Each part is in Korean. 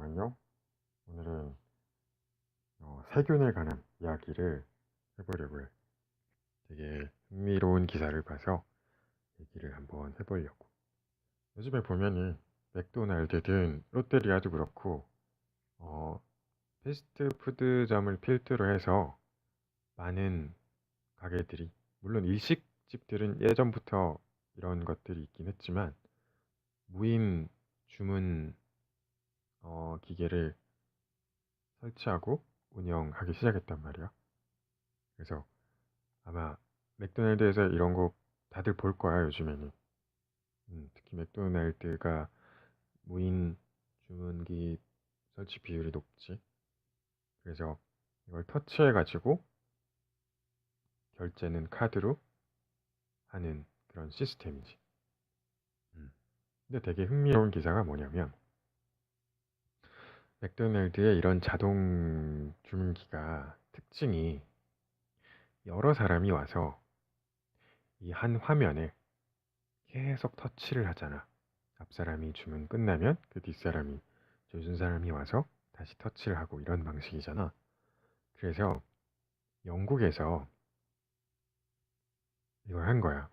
잠깐만요. 오늘은 세균에 관한 이야기를 해보려고 해. 되게 흥미로운 기사를 봐서 얘기를 한번 해보려고. 요즘에 보면은 맥도날드든 롯데리아도 그렇고 어, 패스트푸드점을 필두로 해서 많은 가게들이, 물론 일식집들은 예전부터 이런 것들이 있긴 했지만 무인 주문 기계를 설치하고 운영하기 시작했단 말이야. 그래서 아마 맥도날드에서 이런 거 다들 볼 거야, 요즘에는. 특히 맥도날드가 무인 주문기 설치 비율이 높지. 그래서 이걸 터치해가지고 결제는 카드로 하는 그런 시스템이지. 음. 근데 되게 흥미로운 기사가 뭐냐면, 맥도날드의 이런 자동 주문기가 특징이, 여러 사람이 와서 이 한 화면에 계속 터치를 하잖아. 앞 사람이 주문 끝나면 그 뒷사람이, 조준 사람이 와서 다시 터치를 하고, 이런 방식이잖아. 그래서 영국에서 이걸 한 거야.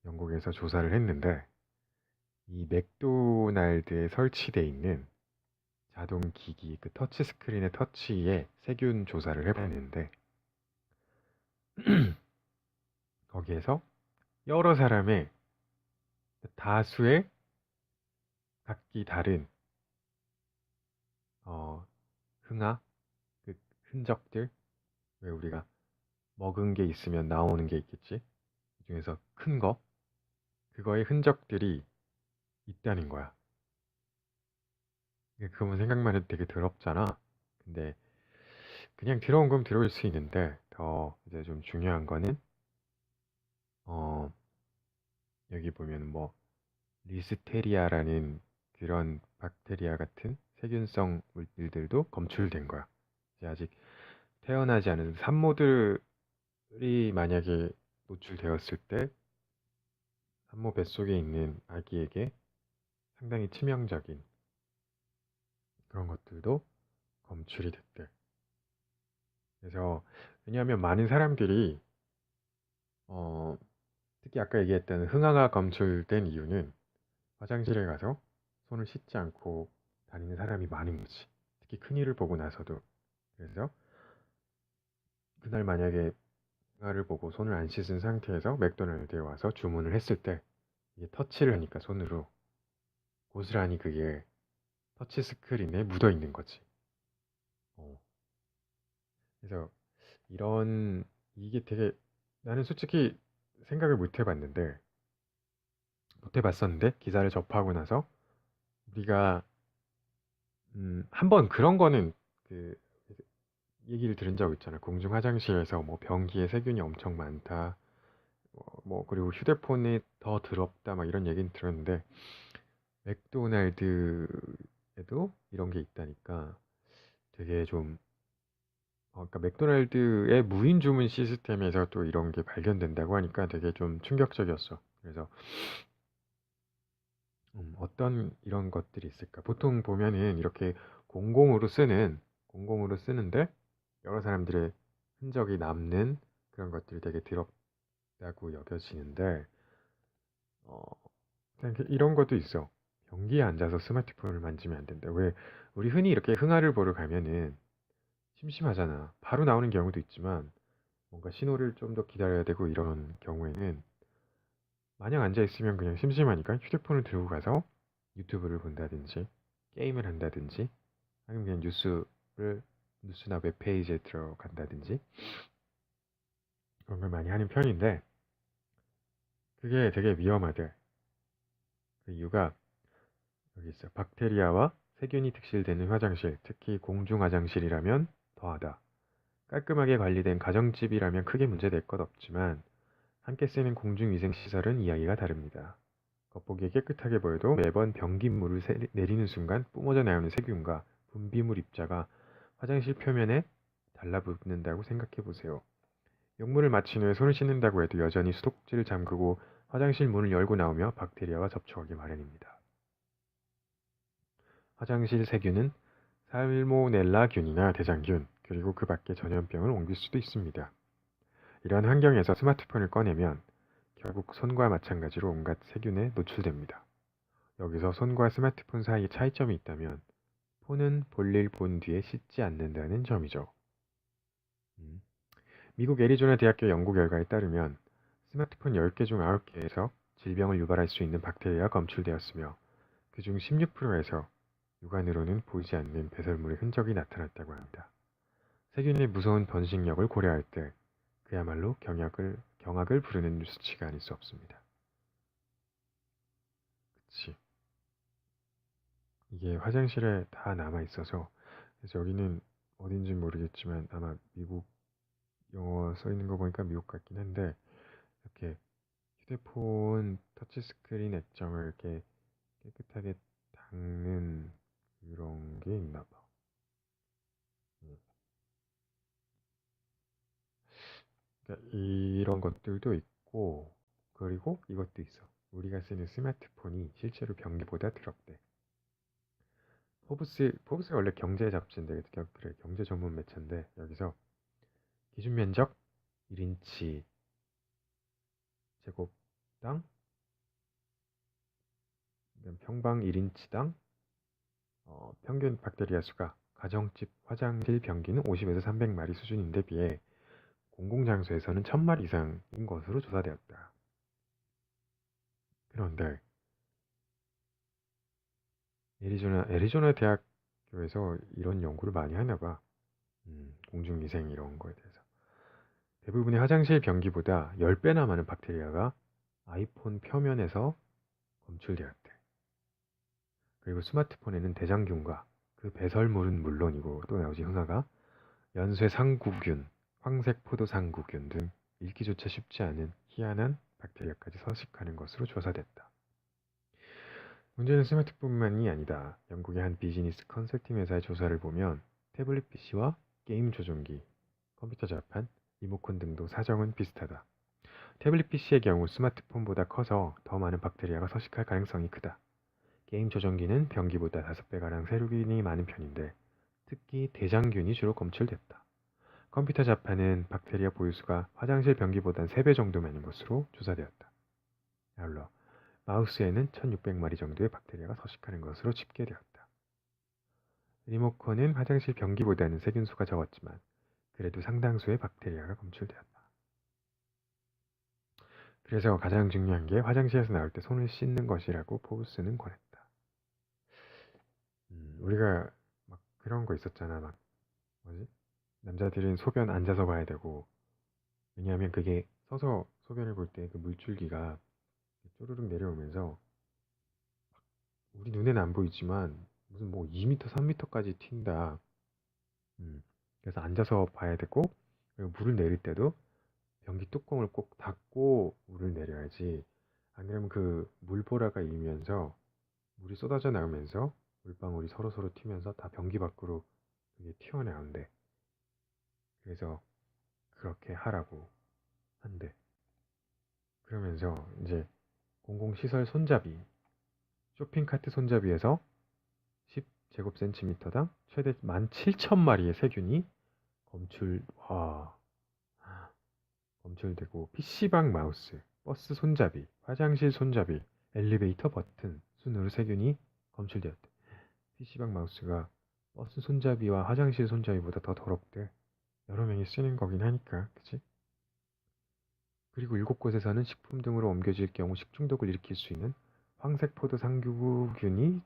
영국에서 조사를 했는데, 이 맥도날드에 설치되어 있는 자동 기기, 그 터치 스크린의 터치에 세균 조사를 해봤는데, 거기에서 여러 사람의 다수의 각기 다른 어, 흥하, 그 흔적들, 왜 우리가 먹은 게 있으면 나오는 게 있겠지? 그 중에서 큰 거, 그거의 흔적들이 있다는 거야. 그거만 생각만 해도 되게 더럽잖아. 근데 그냥 들어온 건 들어올 수 있는데, 더 이제 좀 중요한 거는 어, 여기 보면 뭐 리스테리아라는 그런 박테리아 같은 세균성 물질들도 검출된 거야. 이제 아직 태어나지 않은 산모들이 만약에 노출되었을 때 산모 뱃속에 있는 아기에게 상당히 치명적인 그런 것들도 검출이 됐대. 그래서 왜냐하면 많은 사람들이 어, 특히 아까 얘기했던 흥화가 검출된 이유는, 화장실에 가서 손을 씻지 않고 다니는 사람이 많은 거지. 특히 큰일을 보고 나서도. 그래서 그날 만약에 흥화를 보고 손을 안 씻은 상태에서 맥도날드에 와서 주문을 했을 때, 이게 터치를 하니까 손으로 고스란히 그게 터치 스크린에 묻어 있는 거지. 어, 그래서 이런, 이게 되게, 나는 솔직히 생각을 못 해봤었는데 기사를 접하고 나서, 우리가 한번 그런 거는 그 얘기를 들은 적 있잖아. 공중 화장실에서 뭐 변기에 세균이 엄청 많다. 뭐 그리고 휴대폰이 더 더럽다, 막 이런 얘기는 들었는데, 맥도날드에도 이런 게 있다니까 되게 좀 그러니까 맥도날드의 무인 주문 시스템에서 또 이런 게 발견된다고 하니까 되게 좀 충격적이었어. 그래서 어떤 이런 것들이 있을까? 보통 보면은 이렇게 공공으로 쓰는데 여러 사람들의 흔적이 남는 그런 것들이 되게 더럽다고 여겨지는데, 어, 그냥 이런 것도 있어. 변기에 앉아서 스마트폰을 만지면 안 된다. 왜 우리 흔히 이렇게 흥하를 보러 가면은 심심하잖아. 바로 나오는 경우도 있지만 뭔가 신호를 좀 더 기다려야 되고, 이런 경우에는 마냥 앉아 있으면 그냥 심심하니까 휴대폰을 들고 가서 유튜브를 본다든지 게임을 한다든지, 아니면 그냥 뉴스나 웹페이지에 들어간다든지, 그런 걸 많이 하는 편인데, 그게 되게 위험하대. 그 이유가 여기 있어. 박테리아와 세균이 특실되는 화장실, 특히 공중 화장실이라면 더하다. 깔끔하게 관리된 가정집이라면 크게 문제될 것 없지만, 함께 쓰는 공중위생시설은 이야기가 다릅니다. 겉보기에 깨끗하게 보여도 매번 변기물을 내리는 순간 뿜어져 나오는 세균과 분비물 입자가 화장실 표면에 달라붙는다고 생각해 보세요. 용물을 마친 후에 손을 씻는다고 해도 여전히 수도꼭지를 잠그고 화장실 문을 열고 나오며 박테리아와 접촉하기 마련입니다. 화장실 세균은 살모넬라균이나 대장균, 그리고 그 밖에 전염병을 옮길 수도 있습니다. 이러한 환경에서 스마트폰을 꺼내면 결국 손과 마찬가지로 온갖 세균에 노출됩니다. 여기서 손과 스마트폰 사이에 차이점이 있다면 폰은 볼일 본 뒤에 씻지 않는다는 점이죠. 음. 미국 애리조나 대학교 연구 결과에 따르면 스마트폰 10개 중 9개에서 질병을 유발할 수 있는 박테리아가 검출되었으며 그중 16%에서 육안으로는 보이지 않는 배설물의 흔적이 나타났다고 합니다. 세균의 무서운 번식력을 고려할 때 그야말로 경악을 부르는 수치가 아닐 수 없습니다. 그치. 이게 화장실에 다 남아있어서, 그래서 여기는 어딘지 모르겠지만 아마 미국 영어 써 있는 거 보니까 미국 같긴 한데, 이렇게 휴대폰 터치스크린 액정을 이렇게 깨끗하게 닦는 그런 게 있나 봐. 음. 그러니까 이런 것들도 있고, 그리고 이것도 있어. 우리가 쓰는 스마트폰이 실제로 변기보다 더럽대. 포브스가 원래 경제 잡지인데, 그래, 경제 전문 매체인데, 여기서 기준 면적 1인치 제곱당, 평방 1인치당 평균 박테리아 수가 가정집 화장실 변기는 50에서 300마리 수준인데 비해 공공장소에서는 1000마리 이상인 것으로 조사되었다. 그런데 애리조나 대학교에서 이런 연구를 많이 하나 봐. 공중위생 이런 거에 대해서. 대부분의 화장실 변기보다 10배나 많은 박테리아가 아이폰 표면에서 검출되었대. 그리고 스마트폰에는 대장균과 그 배설물은 물론이고 또 나오지 흥하가 연쇄상구균, 황색포도상구균 등 읽기조차 쉽지 않은 희한한 박테리아까지 서식하는 것으로 조사됐다. 문제는 스마트폰만이 아니다. 영국의 한 비즈니스 컨설팅 회사의 조사를 보면 태블릿 PC와 게임 조종기, 컴퓨터 자판, 리모컨 등도 사정은 비슷하다. 태블릿 PC의 경우 스마트폰보다 커서 더 많은 박테리아가 서식할 가능성이 크다. 게임 조종기는 변기보다 5배가량 세균이 많은 편인데 특히 대장균이 주로 검출됐다. 컴퓨터 자판은 박테리아 보유수가 화장실 변기보단 3배 정도 많은 것으로 조사되었다. 아울러 마우스에는 1600마리 정도의 박테리아가 서식하는 것으로 집계되었다. 리모컨은 화장실 변기보다는 세균수가 적었지만 그래도 상당수의 박테리아가 검출되었다. 그래서 가장 중요한 게 화장실에서 나올 때 손을 씻는 것이라고 포브스는 권했다. 우리가 막 그런 거 있었잖아. 막 뭐지? 남자들은 소변 앉아서 봐야 되고, 왜냐하면 그게 서서 소변을 볼 때 그 물줄기가 쪼르륵 내려오면서 우리 눈에는 안 보이지만 무슨 뭐 2m, 3m까지 튄다. 그래서 앉아서 봐야 되고, 그리고 물을 내릴 때도 변기 뚜껑을 꼭 닫고 물을 내려야지. 안 그러면 그 물보라가 일면서 물이 쏟아져 나오면서 물방울이 서로서로 튀면서 다 변기 밖으로 그게 튀어나온대. 그래서 그렇게 하라고 한대. 그러면서 이제 공공시설 손잡이, 쇼핑카트 손잡이에서 10제곱센티미터당 최대 17,000마리의 세균이 검출, 와, 검출되고 PC방 마우스, 버스 손잡이, 화장실 손잡이, 엘리베이터 버튼 순으로 세균이 검출되었대. PC방 마우스가 버스 손잡이와 화장실 손잡이보다 더 더럽대. 여러 명이 쓰는 거긴 하니까, 그치? 그리고 7곳에서는 식품 등으로 옮겨질 경우 식중독을 일으킬 수 있는 황색포도 상규균이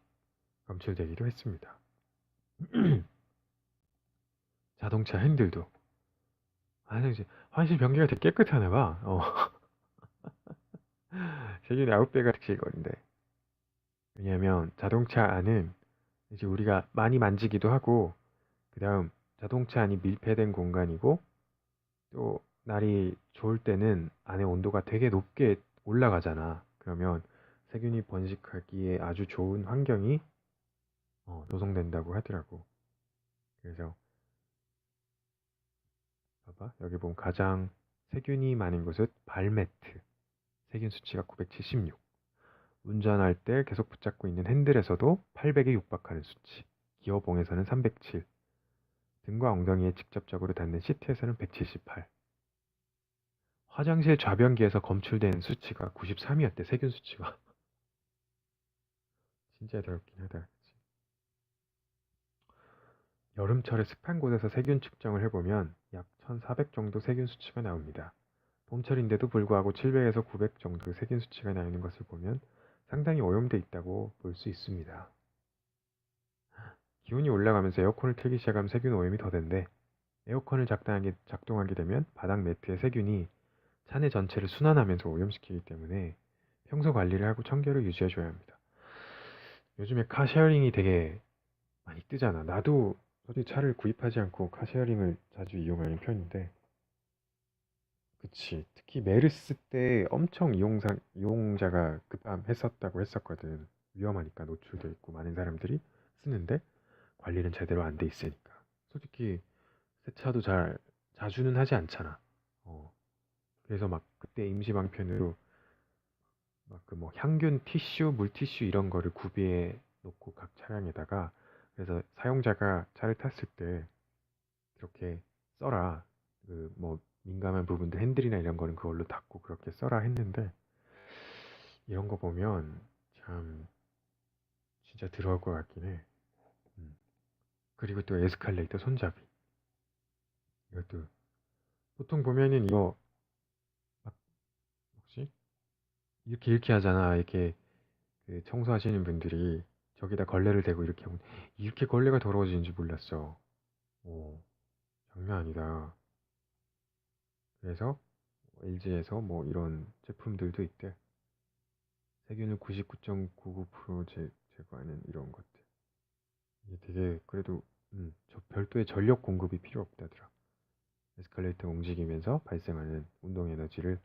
검출되기도 했습니다. 자동차 핸들도. 아니, 이제 화장실 변기가 되게 깨끗하나 봐. 세균이 9배가 득실거린데. 왜냐면 자동차 안은 이제 우리가 많이 만지기도 하고, 그 다음 자동차 안이 밀폐된 공간이고, 또 날이 좋을 때는 안에 온도가 되게 높게 올라가잖아. 그러면 세균이 번식하기에 아주 좋은 환경이 조성된다고 하더라고. 그래서 봐봐, 여기 보면 가장 세균이 많은 곳은 발매트, 세균 수치가 976. 운전할 때 계속 붙잡고 있는 핸들에서도 800에 육박하는 수치, 기어봉에서는 307, 등과 엉덩이에 직접적으로 닿는 시트에서는 178, 화장실 좌변기에서 검출된 수치가 93이었대, 세균 수치가. 진짜 더럽긴 하다. 그치? 여름철에 습한 곳에서 세균 측정을 해보면 약 1400 정도 세균 수치가 나옵니다. 봄철인데도 불구하고 700에서 900 정도 세균 수치가 나오는 것을 보면 상당히 오염돼 있다고 볼 수 있습니다. 기온이 올라가면서 에어컨을 틀기 시작하면 세균 오염이 더 된대. 에어컨을 작동하게 되면 바닥 매트의 세균이 차내 전체를 순환하면서 오염시키기 때문에 평소 관리를 하고 청결을 유지해줘야 합니다. 요즘에 카쉐어링이 되게 많이 뜨잖아. 나도 솔직히 차를 구입하지 않고 카쉐어링을 자주 이용하는 편인데, 그치. 특히 메르스 때 엄청 이용자가 급감했었다고 했었거든. 위험하니까 노출돼 있고 많은 사람들이 쓰는데 관리는 제대로 안 돼 있으니까. 솔직히 세차도 자주는 하지 않잖아. 어. 그래서 막 그때 임시방편으로 막 그 뭐 향균 티슈, 물티슈 이런 거를 구비해 놓고 각 차량에다가, 그래서 사용자가 차를 탔을 때 이렇게 써라. 그 뭐 민감한 부분들 핸들이나 이런 거는 그걸로 닦고 그렇게 써라 했는데, 이런 거 보면 참 진짜 들어올 것 같긴 해. 음. 그리고 또 에스컬레이터 손잡이. 이것도 보통 보면은 이거 막 혹시 이렇게 하잖아. 이렇게 그 청소하시는 분들이 저기다 걸레를 대고 이렇게 하면 이렇게 걸레가 더러워지는지 몰랐어. 오, 장난 아니다. 그래서 LG에서 뭐 이런 제품들도 있대. 세균을 99.99% 제거하는 이런 것들. 이게 되게 그래도 저 별도의 전력 공급이 필요 없다더라. 에스컬레이터가 움직이면서 발생하는 운동 에너지를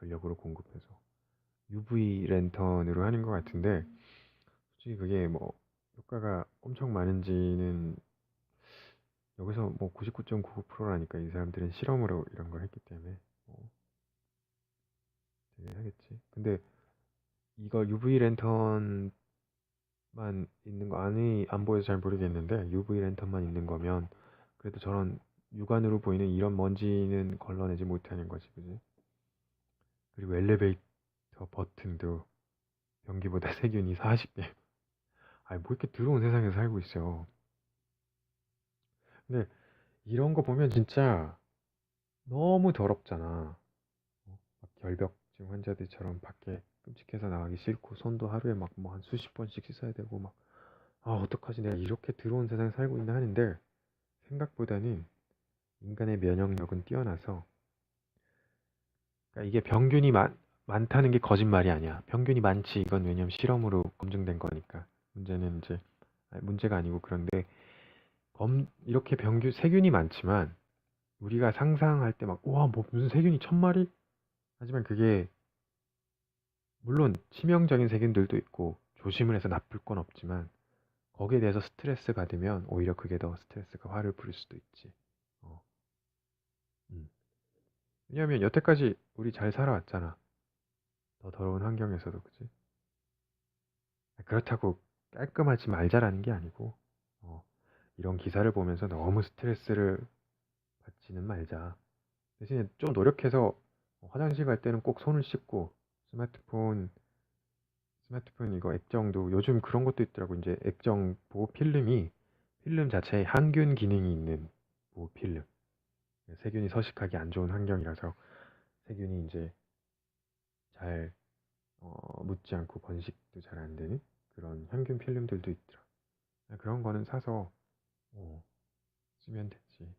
전력으로 공급해서 UV 랜턴으로 하는 것 같은데, 솔직히 그게 뭐 효과가 엄청 많은지는, 여기서 뭐 99.99%라니까 이 사람들은 실험으로 이런 걸 했기 때문에 되게 하겠지. 근데 이거 UV 랜턴만 있는 거 안이 안 보여서 잘 모르겠는데, UV 랜턴만 있는 거면 그래도 저런 육안으로 보이는 이런 먼지는 걸러내지 못하는 거지, 그지? 그리고 엘리베이터 버튼도 변기보다 세균이 40배. 아니, 뭐 이렇게 더러운 세상에 살고 있어. 근데 이런 거 보면 진짜 너무 더럽잖아. 막 결벽증 환자들처럼 밖에 끔찍해서 나가기 싫고, 손도 하루에 막 뭐 한 수십 번씩 씻어야 되고 막, 아, 어떡하지, 내가 이렇게 더러운 세상에 살고 있나 하는데, 생각보다는 인간의 면역력은 뛰어나서, 그러니까 이게 병균이 많다는 게 거짓말이 아니야. 병균이 많지. 이건 왜냐면 실험으로 검증된 거니까. 문제는 이제, 아니, 문제가 아니고, 그런데 이렇게 세균이 많지만 우리가 상상할 때 막, 우와, 뭐 무슨 세균이 1000마리? 하지만 그게 물론 치명적인 세균들도 있고 조심을 해서 나쁠 건 없지만, 거기에 대해서 스트레스 받으면 오히려 그게 더 스트레스가 화를 부를 수도 있지. 어, 음. 왜냐하면 여태까지 우리 잘 살아왔잖아. 더 더러운 환경에서도, 그치? 그렇다고 깔끔하지 말자라는 게 아니고, 어, 이런 기사를 보면서 너무 스트레스를 받지는 말자. 대신에 좀 노력해서 화장실 갈 때는 꼭 손을 씻고, 스마트폰 이거 액정도 요즘 그런 것도 있더라고. 이제 액정 보호 필름 자체에 항균 기능이 있는 보호 필름. 세균이 서식하기 안 좋은 환경이라서 세균이 이제 잘 묻지 않고 번식도 잘 안 되는 그런 항균 필름들도 있더라. 그런 거는 사서 어, 쓰면 됐지.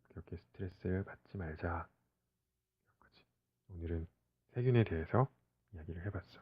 그렇게 스트레스를 받지 말자. 그런 거지. 오늘은 세균에 대해서 이야기를 해봤어.